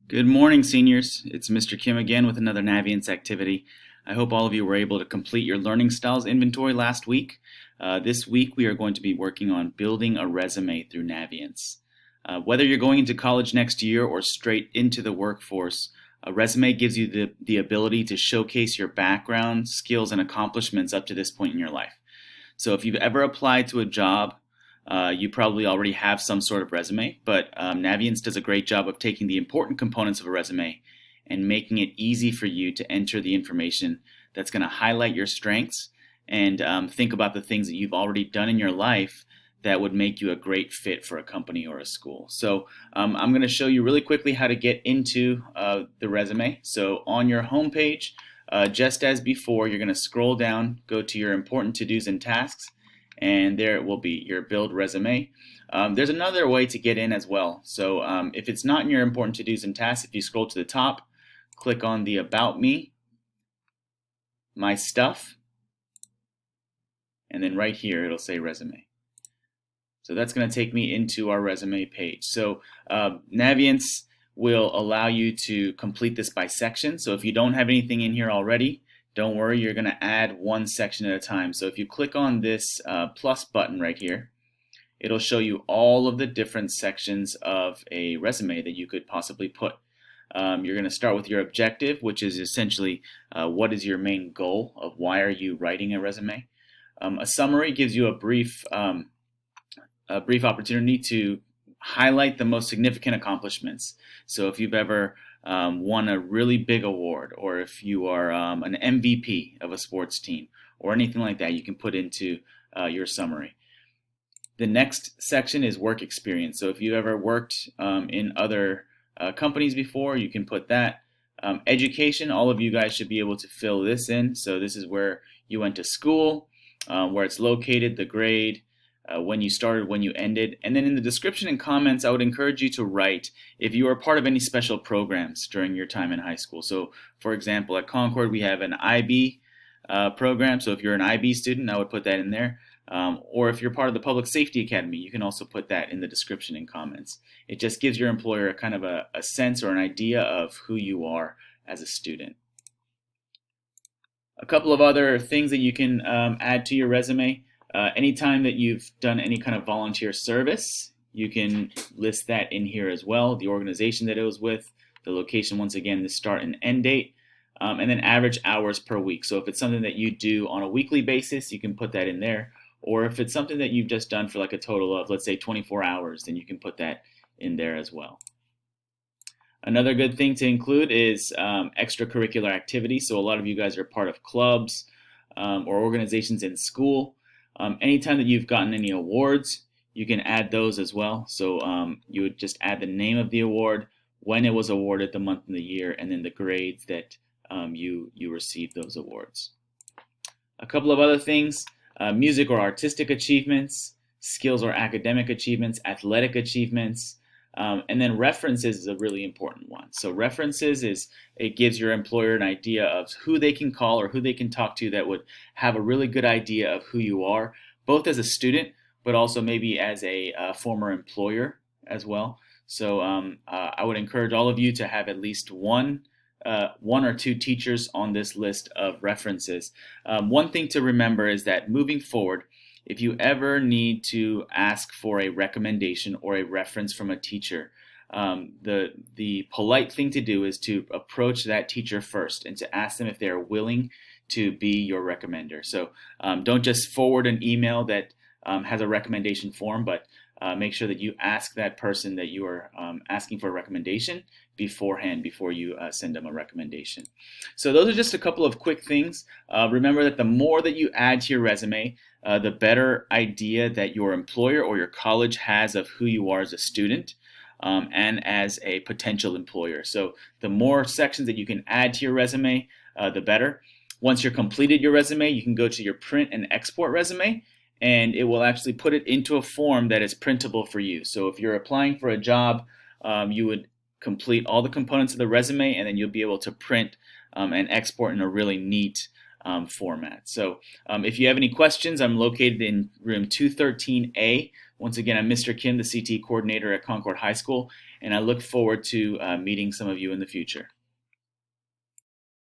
Good morning, seniors. It's Mr. Kim again with another Naviance activity. I hope all of you were able to complete your learning styles inventory last week. This week we are going to be working on building a resume through Naviance. Whether you're going into college next year or straight into the workforce, a resume gives you the ability to showcase your background, skills, and accomplishments up to this point in your life. So if you've ever applied to a job, you probably already have some sort of resume, but Naviance does a great job of taking the important components of a resume and making it easy for you to enter the information that's going to highlight your strengths and think about the things that you've already done in your life that would make you a great fit for a company or a school. So I'm going to show you really quickly how to get into the resume. So on your home page, just as before, you're going to scroll down, go to your important to-dos and tasks, and there it will be, your build resume. There's another way to get in as well. So if it's not in your important to-dos and tasks, if you scroll to the top, click on the About Me, My Stuff, and then right here it'll say Resume. So that's going to take me into our resume page. So Naviance will allow you to complete this by section. So if you don't have anything in here already, don't worry, you're going to add one section at a time. So if you click on this plus button right here, it'll show you all of the different sections of a resume that you could possibly put. You're going to start with your objective, which is essentially what is your main goal of why are you writing a resume. A summary gives you a brief opportunity to highlight the most significant accomplishments. So if you've ever won a really big award, or if you are an MVP of a sports team, or anything like that, you can put into your summary. The next section is work experience. So if you've ever worked in other companies before, you can put that. Education, all of you guys should be able to fill this in. So this is where you went to school, where it's located, the grade, when you started, when you ended. And then in the description and comments, I would encourage you to write if you are part of any special programs during your time in high school. So for example, at Concord, we have an IB program. So if you're an IB student, I would put that in there. Or if you're part of the Public Safety Academy, you can also put that in the description and comments. It just gives your employer kind of a sense or an idea of who you are as a student. A couple of other things that you can add to your resume. Anytime that you've done any kind of volunteer service, you can list that in here as well. The organization that it was with, the location, once again, the start and end date, and then average hours per week. So if it's something that you do on a weekly basis, you can put that in there. Or if it's something that you've just done for like a total of, let's say, 24 hours, then you can put that in there as well. Another good thing to include is extracurricular activities. So a lot of you guys are part of clubs or organizations in school. Anytime that you've gotten any awards, you can add those as well. So you would just add the name of the award, when it was awarded, the month and the year, and then the grades that you received those awards. A couple of other things, music or artistic achievements, skills or academic achievements, athletic achievements, and then references is a really important one. So references it gives your employer an idea of who they can call or who they can talk to that would have a really good idea of who you are, both as a student, but also maybe as a former employer as well. So I would encourage all of you to have at least one or two teachers on this list of references. One thing to remember is that moving forward, if you ever need to ask for a recommendation or a reference from a teacher, the polite thing to do is to approach that teacher first and to ask them if they are willing to be your recommender. So don't just forward an email that has a recommendation form, but make sure that you ask that person that you are asking for a recommendation beforehand before you send them a recommendation. So those are just a couple of quick things. Remember that the more that you add to your resume, the better idea that your employer or your college has of who you are as a student and as a potential employer. So the more sections that you can add to your resume, the better. Once you're completed your resume, you can go to your print and export resume, and it will actually put it into a form that is printable for you. So if you're applying for a job, you would complete all the components of the resume, and then you'll be able to print and export in a really neat format. So if you have any questions, I'm located in room 213A. Once again, I'm Mr. Kim, the CT coordinator at Concord High School, and I look forward to meeting some of you in the future.